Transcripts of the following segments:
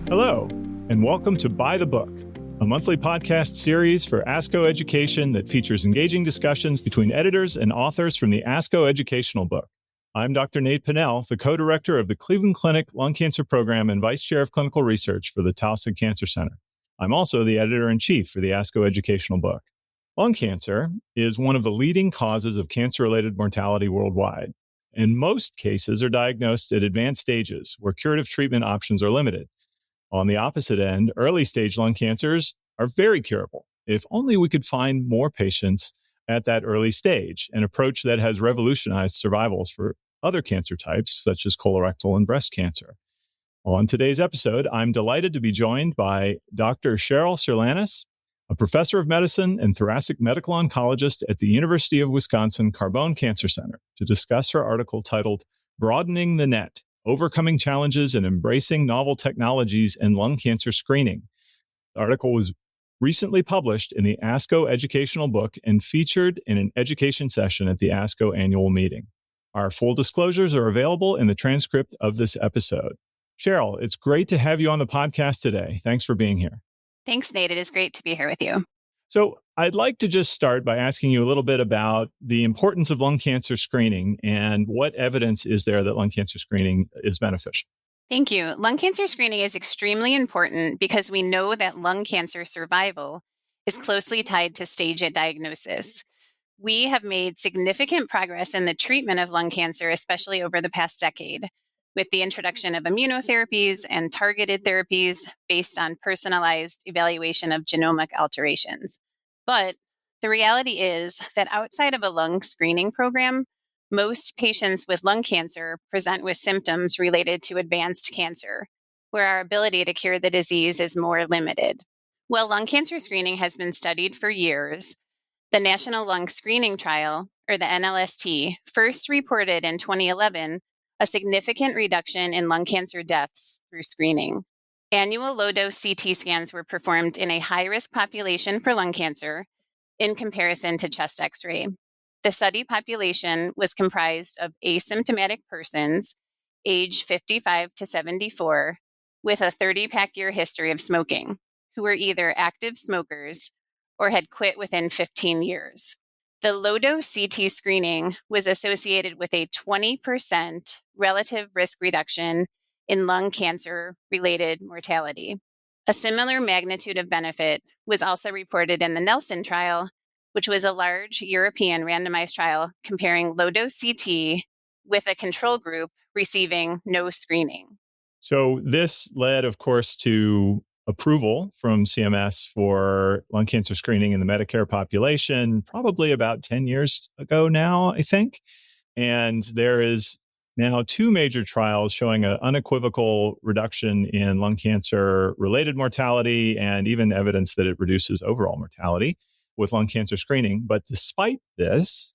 Hello, and welcome to By the Book, a monthly podcast series for ASCO education that features engaging discussions between editors and authors from the ASCO educational book. I'm Dr. Nate Pennell, the co-director of the Cleveland Clinic Lung Cancer Program and vice chair of clinical research for the Towson Cancer Center. I'm also the editor-in-chief for the ASCO educational book. Lung cancer is one of the leading causes of cancer-related mortality worldwide, and most cases are diagnosed at advanced stages where curative treatment options are limited. On the opposite end, early-stage lung cancers are very curable. If only we could find more patients at that early stage, an approach that has revolutionized survivals for other cancer types, such as colorectal and breast cancer. On today's episode, I'm delighted to be joined by Dr. Cheryl Czerlanis, a professor of medicine and thoracic medical oncologist at the University of Wisconsin Carbone Cancer Center, to discuss her article titled Broadening the Net: Overcoming Challenges and Embracing Novel Technologies in Lung Cancer Screening. The article was recently published in the ASCO educational book and featured in an education session at the ASCO annual meeting. Our full disclosures are available in the transcript of this episode. Cheryl, it's great to have you on the podcast today. Thanks for being here. Thanks, Nate. It is great to be here with you. So I'd like to just start by asking you a little bit about the importance of lung cancer screening and what evidence is there that lung cancer screening is beneficial. Thank you. Lung cancer screening is extremely important because we know that lung cancer survival is closely tied to stage at diagnosis. We have made significant progress in the treatment of lung cancer, especially over the past decade, with the introduction of immunotherapies and targeted therapies based on personalized evaluation of genomic alterations. But the reality is that outside of a lung screening program, most patients with lung cancer present with symptoms related to advanced cancer, where our ability to cure the disease is more limited. While lung cancer screening has been studied for years, the National Lung Screening Trial, or the NLST, first reported in 2011 a significant reduction in lung cancer deaths through screening. Annual low-dose CT scans were performed in a high-risk population for lung cancer in comparison to chest X-ray. The study population was comprised of asymptomatic persons, age 55 to 74, with a 30-pack-year history of smoking, who were either active smokers or had quit within 15 years. The low-dose CT screening was associated with a 20% relative risk reduction in lung cancer-related mortality. A similar magnitude of benefit was also reported in the Nelson trial, which was a large European randomized trial comparing low-dose CT with a control group receiving no screening. So this led, of course, to approval from CMS for lung cancer screening in the Medicare population, probably about 10 years ago now, I think. And there is now two major trials showing an unequivocal reduction in lung cancer-related mortality and even evidence that it reduces overall mortality with lung cancer screening. But despite this,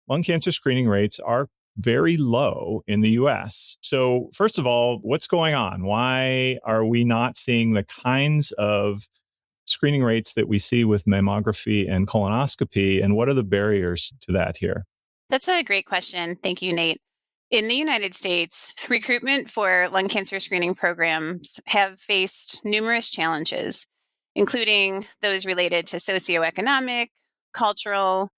lung cancer screening rates are very low in the US. So first of all, what's going on? Why are we not seeing the kinds of screening rates that we see with mammography and colonoscopy? And what are the barriers to that here? That's a great question. Thank you, Nate. In the United States, recruitment for lung cancer screening programs have faced numerous challenges, including those related to socioeconomic, cultural,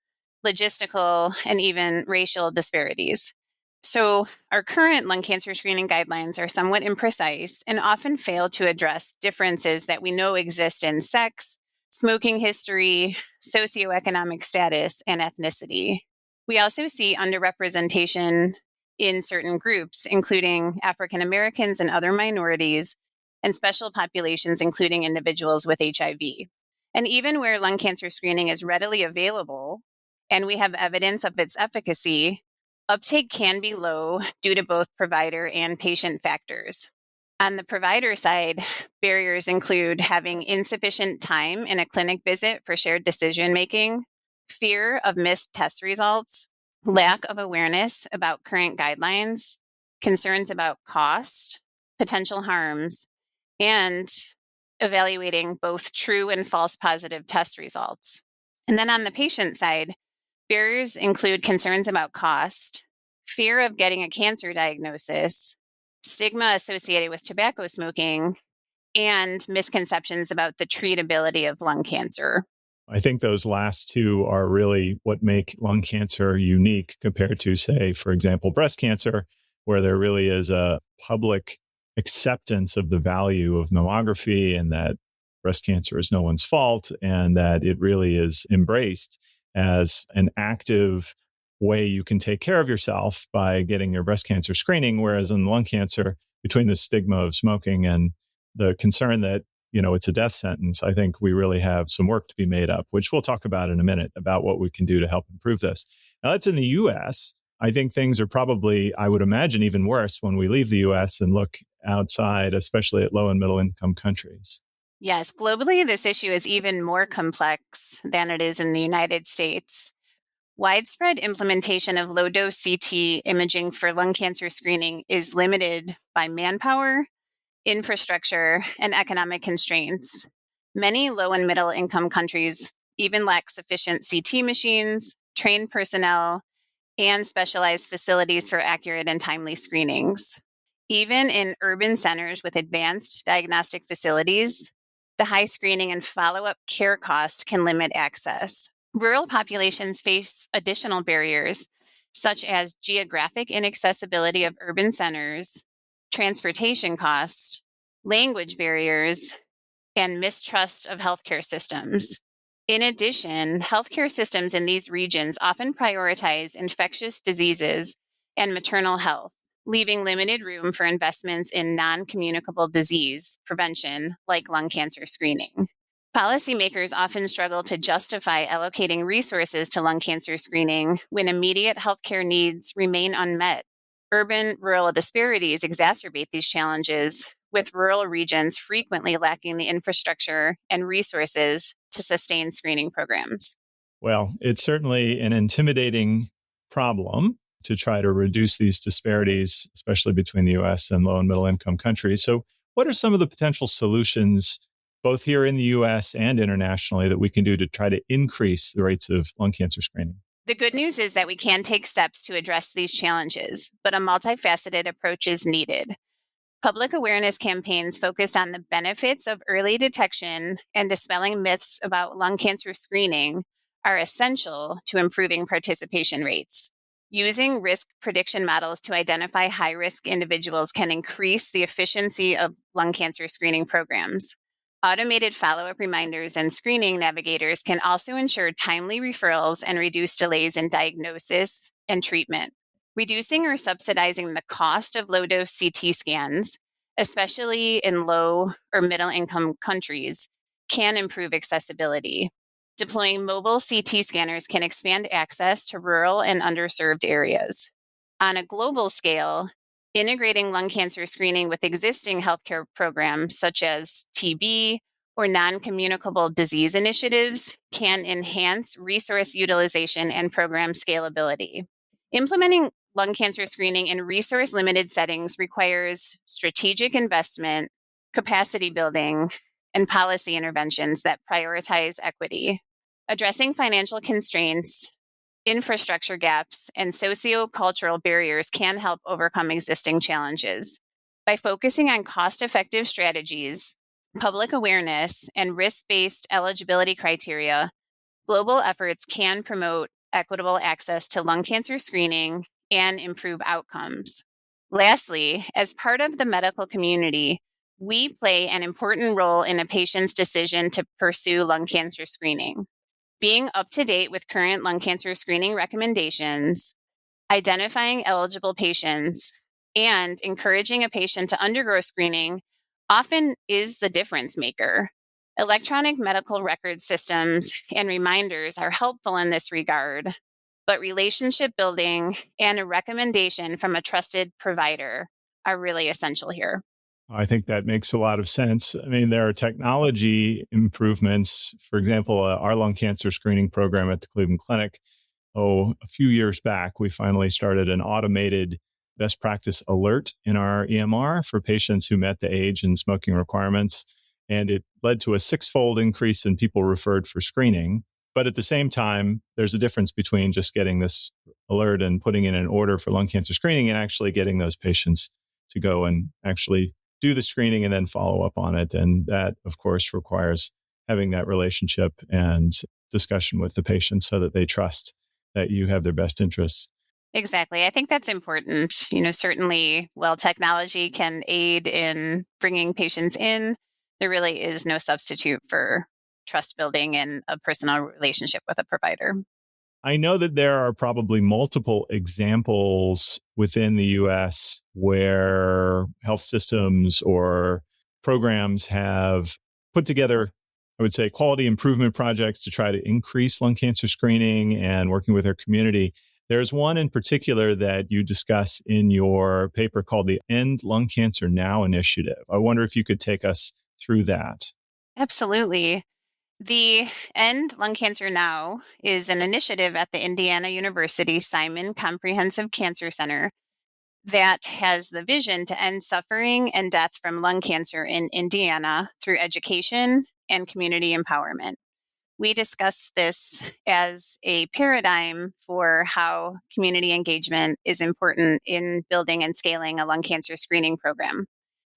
logistical, and even racial disparities. So our current lung cancer screening guidelines are somewhat imprecise and often fail to address differences that we know exist in sex, smoking history, socioeconomic status, and ethnicity. We also see underrepresentation in certain groups, including African Americans and other minorities, and special populations, including individuals with HIV. And even where lung cancer screening is readily available, and we have evidence of its efficacy, uptake can be low due to both provider and patient factors. On the provider side, barriers include having insufficient time in a clinic visit for shared decision-making, fear of missed test results, lack of awareness about current guidelines, concerns about cost, potential harms, and evaluating both true and false positive test results. And then on the patient side, barriers include concerns about cost, fear of getting a cancer diagnosis, stigma associated with tobacco smoking, and misconceptions about the treatability of lung cancer. I think those last two are really what make lung cancer unique compared to, say, for example, breast cancer, where there really is a public acceptance of the value of mammography and that breast cancer is no one's fault and that it really is embraced as an active way you can take care of yourself by getting your breast cancer screening. Whereas in lung cancer, between the stigma of smoking and the concern that it's a death sentence, I think we really have some work to be made up, which we'll talk about in a minute about what we can do to help improve this. Now, that's in the US. I think things are probably, I would imagine, even worse when we leave the US and look outside, especially at low and middle income countries. Yes, globally, this issue is even more complex than it is in the United States. Widespread implementation of low-dose CT imaging for lung cancer screening is limited by manpower, infrastructure, and economic constraints. Many low and middle income countries even lack sufficient CT machines, trained personnel, and specialized facilities for accurate and timely screenings. Even in urban centers with advanced diagnostic facilities, the high screening and follow-up care cost can limit access. Rural populations face additional barriers, such as geographic inaccessibility of urban centers, transportation costs, language barriers, and mistrust of healthcare systems. In addition, healthcare systems in these regions often prioritize infectious diseases and maternal health, leaving limited room for investments in non-communicable disease prevention like lung cancer screening. Policymakers often struggle to justify allocating resources to lung cancer screening when immediate healthcare needs remain unmet. Urban-rural disparities exacerbate these challenges, with rural regions frequently lacking the infrastructure and resources to sustain screening programs. Well, it's certainly an intimidating problem to try to reduce these disparities, especially between the US and low and middle income countries. So, what are some of the potential solutions, both here in the US and internationally, that we can do to try to increase the rates of lung cancer screening? The good news is that we can take steps to address these challenges, but a multifaceted approach is needed. Public awareness campaigns focused on the benefits of early detection and dispelling myths about lung cancer screening are essential to improving participation rates. Using risk prediction models to identify high-risk individuals can increase the efficiency of lung cancer screening programs. Automated follow-up reminders and screening navigators can also ensure timely referrals and reduce delays in diagnosis and treatment. Reducing or subsidizing the cost of low-dose CT scans, especially in low or middle-income countries, can improve accessibility. Deploying mobile CT scanners can expand access to rural and underserved areas. On a global scale, integrating lung cancer screening with existing healthcare programs such as TB or non-communicable disease initiatives can enhance resource utilization and program scalability. Implementing lung cancer screening in resource-limited settings requires strategic investment, capacity building, and policy interventions that prioritize equity. Addressing financial constraints, infrastructure gaps, and sociocultural barriers can help overcome existing challenges. By focusing on cost-effective strategies, public awareness, and risk-based eligibility criteria, global efforts can promote equitable access to lung cancer screening and improve outcomes. Lastly, as part of the medical community, we play an important role in a patient's decision to pursue lung cancer screening. Being up to date with current lung cancer screening recommendations, identifying eligible patients, and encouraging a patient to undergo screening often is the difference maker. Electronic medical record systems and reminders are helpful in this regard, but relationship building and a recommendation from a trusted provider are really essential here. I think that makes a lot of sense. I mean, there are technology improvements. For example, our lung cancer screening program at the Cleveland Clinic, a few years back, we finally started an automated best practice alert in our EMR for patients who met the age and smoking requirements. And it led to a 6-fold increase in people referred for screening. But at the same time, there's a difference between just getting this alert and putting in an order for lung cancer screening and actually getting those patients to go and actually do the screening and then follow up on it. And that, of course, requires having that relationship and discussion with the patient so that they trust that you have their best interests. Exactly. I think that's important. Certainly, while technology can aid in bringing patients in, there really is no substitute for trust building and a personal relationship with a provider. I know that there are probably multiple examples within the US where health systems or programs have put together, I would say, quality improvement projects to try to increase lung cancer screening and working with their community. There's one in particular that you discuss in your paper called the End Lung Cancer Now Initiative. I wonder if you could take us through that. Absolutely. The End Lung Cancer Now is an initiative at the Indiana University Simon Comprehensive Cancer Center that has the vision to end suffering and death from lung cancer in Indiana through education and community empowerment. We discuss this as a paradigm for how community engagement is important in building and scaling a lung cancer screening program.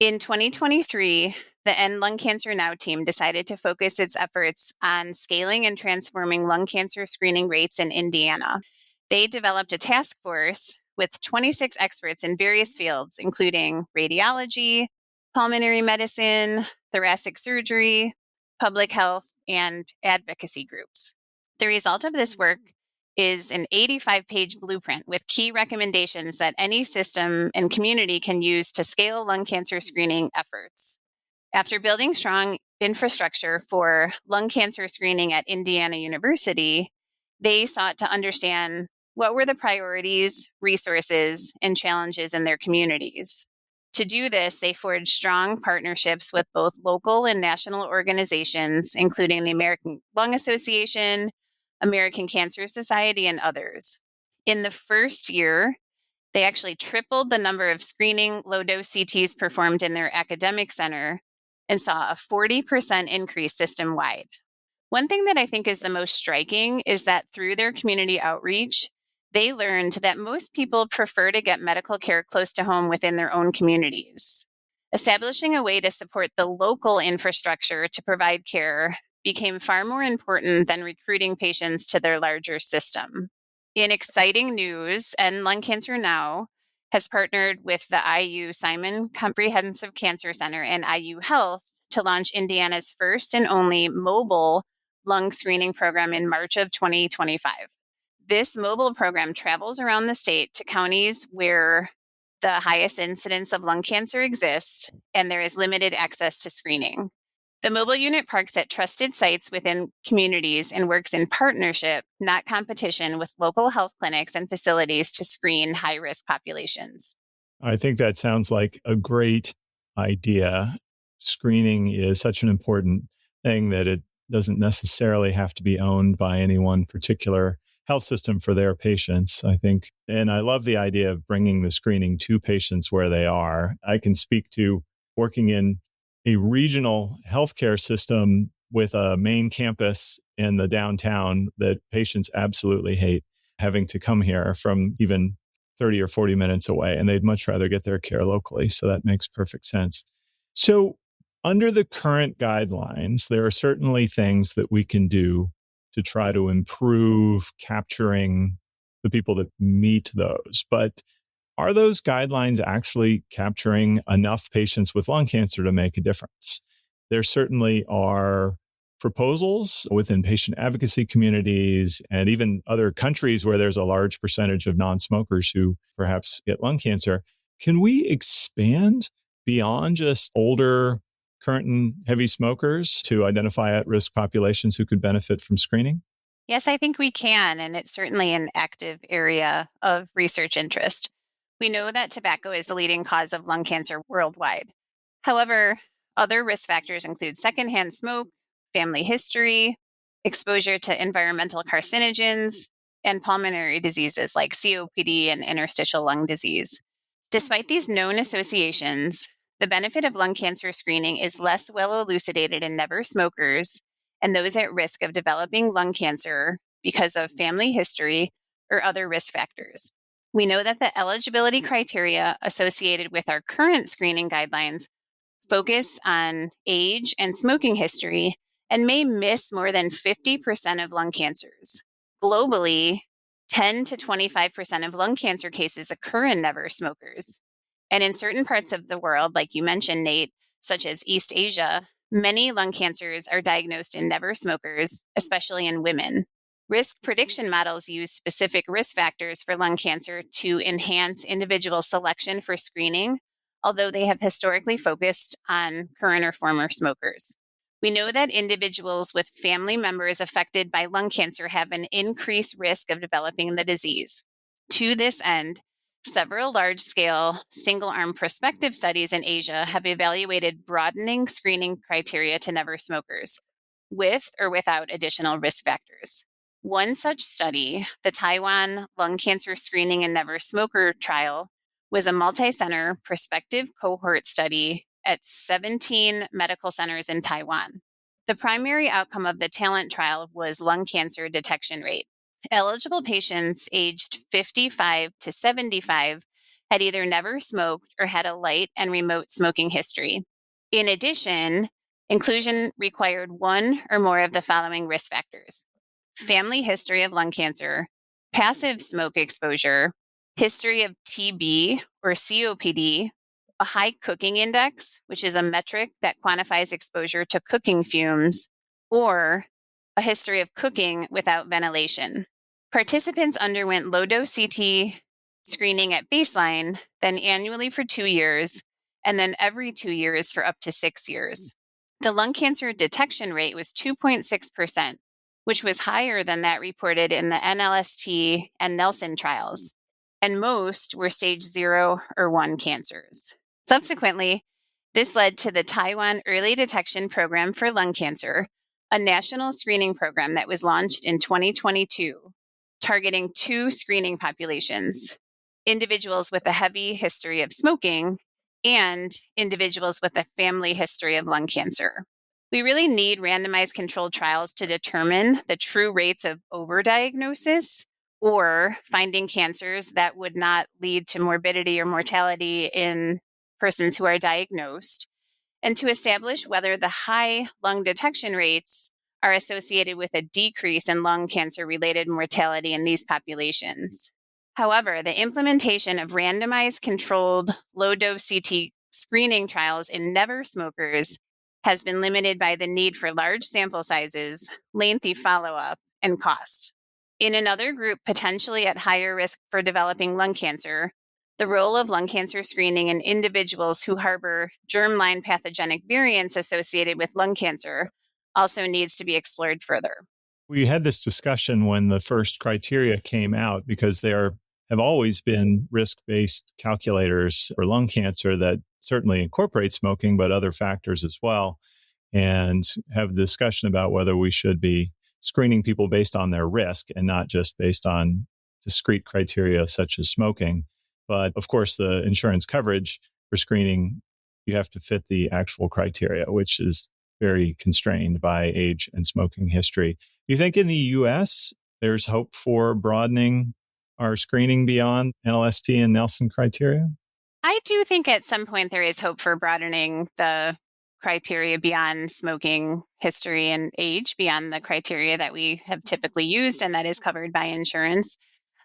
In 2023, the End Lung Cancer Now team decided to focus its efforts on scaling and transforming lung cancer screening rates in Indiana. They developed a task force with 26 experts in various fields, including radiology, pulmonary medicine, thoracic surgery, public health, and advocacy groups. The result of this work is an 85-page blueprint with key recommendations that any system and community can use to scale lung cancer screening efforts. After building strong infrastructure for lung cancer screening at Indiana University, they sought to understand what were the priorities, resources, and challenges in their communities. To do this, they forged strong partnerships with both local and national organizations, including the American Lung Association, American Cancer Society, and others. In the first year, they actually tripled the number of screening low-dose CTs performed in their academic center and saw a 40% increase system-wide. One thing that I think is the most striking is that through their community outreach, they learned that most people prefer to get medical care close to home within their own communities. Establishing a way to support the local infrastructure to provide care became far more important than recruiting patients to their larger system. In exciting news, End Lung Cancer Now has partnered with the IU Simon Comprehensive Cancer Center and IU Health to launch Indiana's first and only mobile lung screening program in March of 2025. This mobile program travels around the state to counties where the highest incidence of lung cancer exists and there is limited access to screening. The mobile unit parks at trusted sites within communities and works in partnership, not competition, with local health clinics and facilities to screen high-risk populations. I think that sounds like a great idea. Screening is such an important thing that it doesn't necessarily have to be owned by any one particular health system for their patients, I think. And I love the idea of bringing the screening to patients where they are. I can speak to working in a regional healthcare system with a main campus in the downtown that patients absolutely hate having to come here from even 30 or 40 minutes away, and they'd much rather get their care locally. So that makes perfect sense. So under the current guidelines, there are certainly things that we can do to try to improve capturing the people that meet those. But are those guidelines actually capturing enough patients with lung cancer to make a difference? There certainly are proposals within patient advocacy communities and even other countries where there's a large percentage of non-smokers who perhaps get lung cancer. Can we expand beyond just older, current and heavy smokers to identify at-risk populations who could benefit from screening? Yes, I think we can, and it's certainly an active area of research interest. We know that tobacco is the leading cause of lung cancer worldwide. However, other risk factors include secondhand smoke, family history, exposure to environmental carcinogens, and pulmonary diseases like COPD and interstitial lung disease. Despite these known associations, the benefit of lung cancer screening is less well elucidated in never smokers and those at risk of developing lung cancer because of family history or other risk factors. We know that the eligibility criteria associated with our current screening guidelines focus on age and smoking history and may miss more than 50% of lung cancers. Globally, 10 to 25% of lung cancer cases occur in never smokers. And in certain parts of the world, like you mentioned, Nate, such as East Asia, many lung cancers are diagnosed in never smokers, especially in women. Risk prediction models use specific risk factors for lung cancer to enhance individual selection for screening, although they have historically focused on current or former smokers. We know that individuals with family members affected by lung cancer have an increased risk of developing the disease. To this end, several large-scale, single-arm prospective studies in Asia have evaluated broadening screening criteria to never smokers, with or without additional risk factors. One such study, the Taiwan Lung Cancer Screening in Never Smoker Trial, was a multi-center prospective cohort study at 17 medical centers in Taiwan. The primary outcome of the TALENT trial was lung cancer detection rate. Eligible patients aged 55 to 75 had either never smoked or had a light and remote smoking history. In addition, inclusion required one or more of the following risk factors: family history of lung cancer, passive smoke exposure, history of TB or COPD, a high cooking index, which is a metric that quantifies exposure to cooking fumes, or a history of cooking without ventilation. Participants underwent low-dose CT screening at baseline, then annually for 2 years, and then every 2 years for up to 6 years. The lung cancer detection rate was 2.6%, which was higher than that reported in the NLST and Nelson trials, and most were stage 0 or 1 cancers. Subsequently, this led to the Taiwan Early Detection Program for Lung Cancer, a national screening program that was launched in 2022, targeting 2 screening populations: individuals with a heavy history of smoking and individuals with a family history of lung cancer. We really need randomized controlled trials to determine the true rates of overdiagnosis or finding cancers that would not lead to morbidity or mortality in persons who are diagnosed, and to establish whether the high lung detection rates are associated with a decrease in lung cancer-related mortality in these populations. However, the implementation of randomized controlled low-dose CT screening trials in never smokers has been limited by the need for large sample sizes, lengthy follow-up, and cost. In another group potentially at higher risk for developing lung cancer, the role of lung cancer screening in individuals who harbor germline pathogenic variants associated with lung cancer also needs to be explored further. We had this discussion when the first criteria came out, because there have always been risk-based calculators for lung cancer that certainly incorporate smoking, but other factors as well, and have a discussion about whether we should be screening people based on their risk and not just based on discrete criteria such as smoking. But of course, the insurance coverage for screening, you have to fit the actual criteria, which is very constrained by age and smoking history. Do you think in the US there's hope for broadening our screening beyond NLST and Nelson criteria? I do think at some point there is hope for broadening the criteria beyond smoking history and age, beyond the criteria that we have typically used and that is covered by insurance.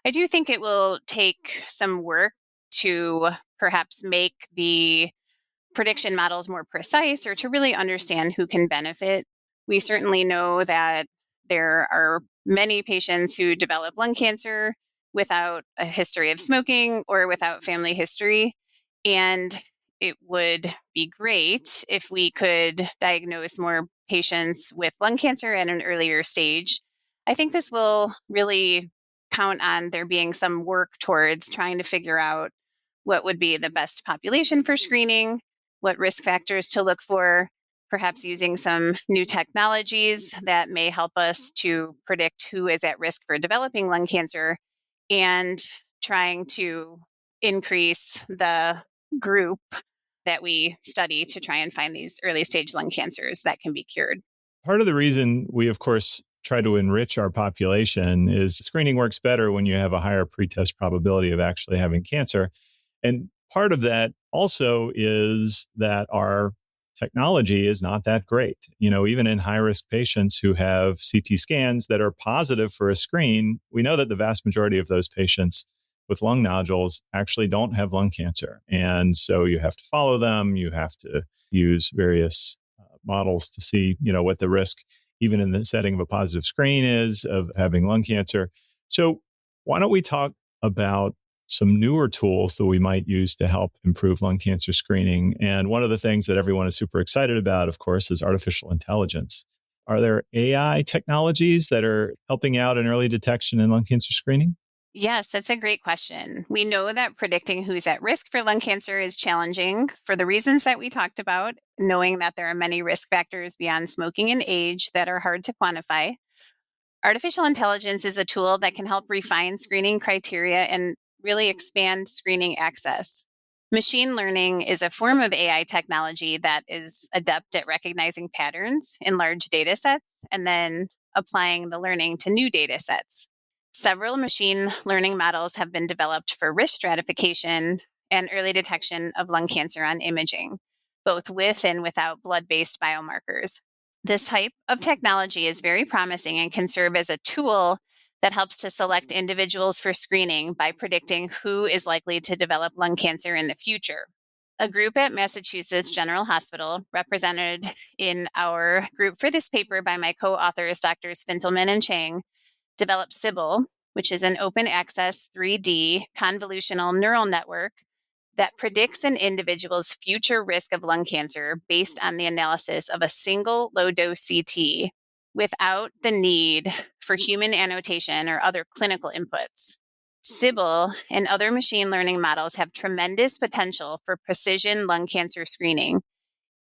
I do think it will take some work to perhaps make the prediction models more precise, or to really understand who can benefit. We certainly know that there are many patients who develop lung cancer without a history of smoking or without family history. And it would be great if we could diagnose more patients with lung cancer at an earlier stage. I think this will really count on there being some work towards trying to figure out what would be the best population for screening, what risk factors to look for, perhaps using some new technologies that may help us to predict who is at risk for developing lung cancer, and trying to increase the group that we study to try and find these early stage lung cancers that can be cured. Part of the reason we, of course, try to enrich our population is screening works better when you have a higher pretest probability of actually having cancer. And part of that also is that our technology is not that great. Even in high risk patients who have CT scans that are positive for a screen, we know that the vast majority of those patients with lung nodules actually don't have lung cancer. And so you have to follow them. You have to use various models to see, what the risk, even in the setting of a positive screen, is of having lung cancer. So why don't we talk about some newer tools that we might use to help improve lung cancer screening? And one of the things that everyone is super excited about, of course, is artificial intelligence. Are there AI technologies that are helping out in early detection in lung cancer screening? Yes, that's a great question. We know that predicting who's at risk for lung cancer is challenging for the reasons that we talked about, knowing that there are many risk factors beyond smoking and age that are hard to quantify. Artificial intelligence is a tool that can help refine screening criteria and really expand screening access. Machine learning is a form of AI technology that is adept at recognizing patterns in large data sets and then applying the learning to new data sets. Several machine learning models have been developed for risk stratification and early detection of lung cancer on imaging, both with and without blood-based biomarkers. This type of technology is very promising and can serve as a tool that helps to select individuals for screening by predicting who is likely to develop lung cancer in the future. A group at Massachusetts General Hospital, represented in our group for this paper by my co-authors, Drs. Fintelman and Chang, developed Sybil, which is an open access 3D convolutional neural network that predicts an individual's future risk of lung cancer based on the analysis of a single low-dose CT without the need for human annotation or other clinical inputs. Sybil and other machine learning models have tremendous potential for precision lung cancer screening,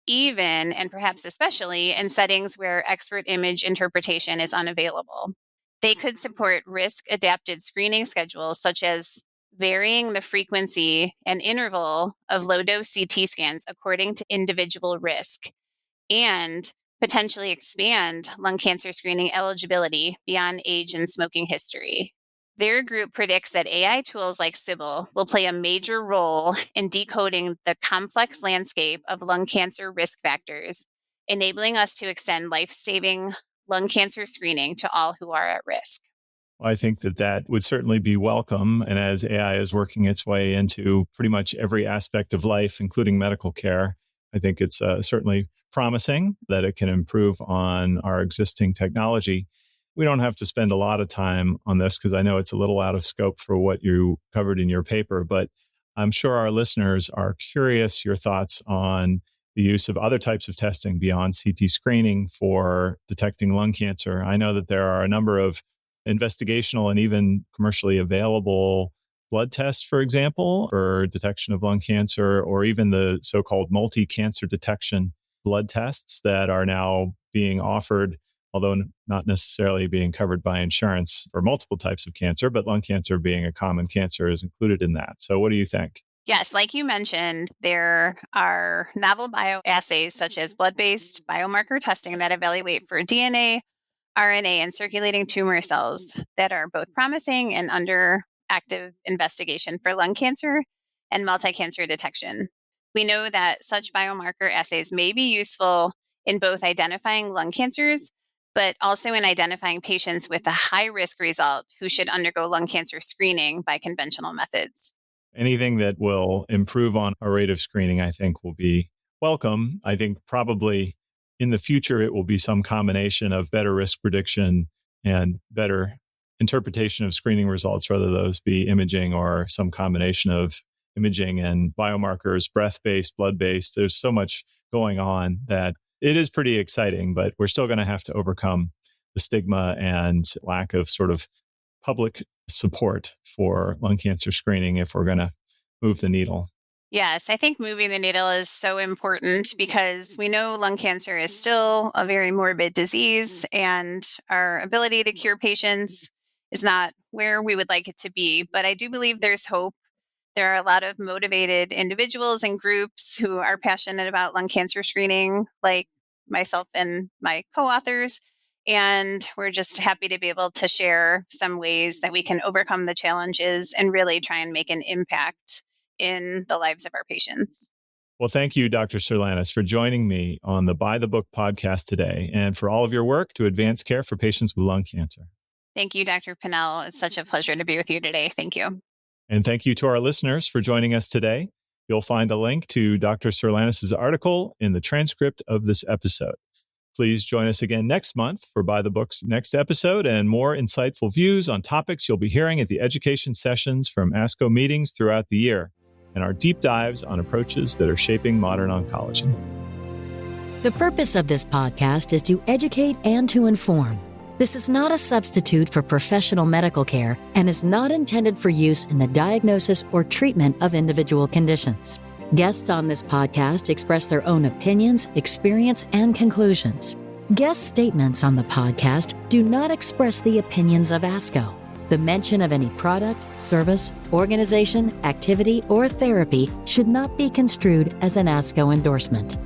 even and perhaps especially in settings where expert image interpretation is unavailable. They could support risk-adapted screening schedules, such as varying the frequency and interval of low-dose CT scans according to individual risk, and potentially expand lung cancer screening eligibility beyond age and smoking history. Their group predicts that AI tools like Sybil will play a major role in decoding the complex landscape of lung cancer risk factors, enabling us to extend life-saving lung cancer screening to all who are at risk. I think that would certainly be welcome. And as AI is working its way into pretty much every aspect of life, including medical care, I think it's certainly promising that it can improve on our existing technology. We don't have to spend a lot of time on this because I know it's a little out of scope for what you covered in your paper, but I'm sure our listeners are curious your thoughts on the use of other types of testing beyond CT screening for detecting lung cancer. I know that there are a number of investigational and even commercially available blood tests, for example, for detection of lung cancer, or even the so-called multi-cancer detection blood tests that are now being offered, although not necessarily being covered by insurance for multiple types of cancer, but lung cancer being a common cancer is included in that. So what do you think? Yes, like you mentioned, there are novel bioassays such as blood-based biomarker testing that evaluate for DNA, RNA, and circulating tumor cells that are both promising and under active investigation for lung cancer and multi-cancer detection. We know that such biomarker assays may be useful in both identifying lung cancers, but also in identifying patients with a high-risk result who should undergo lung cancer screening by conventional methods. Anything that will improve on our rate of screening, I think, will be welcome. I think probably in the future, it will be some combination of better risk prediction and better interpretation of screening results, whether those be imaging or some combination of imaging and biomarkers, breath-based, blood-based. There's so much going on that it is pretty exciting, but we're still going to have to overcome the stigma and lack of sort of public support for lung cancer screening if we're going to move the needle. Yes, I think moving the needle is so important because we know lung cancer is still a very morbid disease and our ability to cure patients is not where we would like it to be. But I do believe there's hope. There are a lot of motivated individuals and groups who are passionate about lung cancer screening, like myself and my co-authors. And we're just happy to be able to share some ways that we can overcome the challenges and really try and make an impact in the lives of our patients. Well, thank you, Dr. Czerlanis, for joining me on the By the Book podcast today and for all of your work to advance care for patients with lung cancer. Thank you, Dr. Pennell. It's such a pleasure to be with you today. Thank you. And thank you to our listeners for joining us today. You'll find a link to Dr. Czerlanis' article in the transcript of this episode. Please join us again next month for By the Book's next episode and more insightful views on topics you'll be hearing at the education sessions from ASCO meetings throughout the year and our deep dives on approaches that are shaping modern oncology. The purpose of this podcast is to educate and to inform. This is not a substitute for professional medical care and is not intended for use in the diagnosis or treatment of individual conditions. Guests on this podcast express their own opinions, experience, and conclusions. Guest statements on the podcast do not express the opinions of ASCO. The mention of any product, service, organization, activity, or therapy should not be construed as an ASCO endorsement.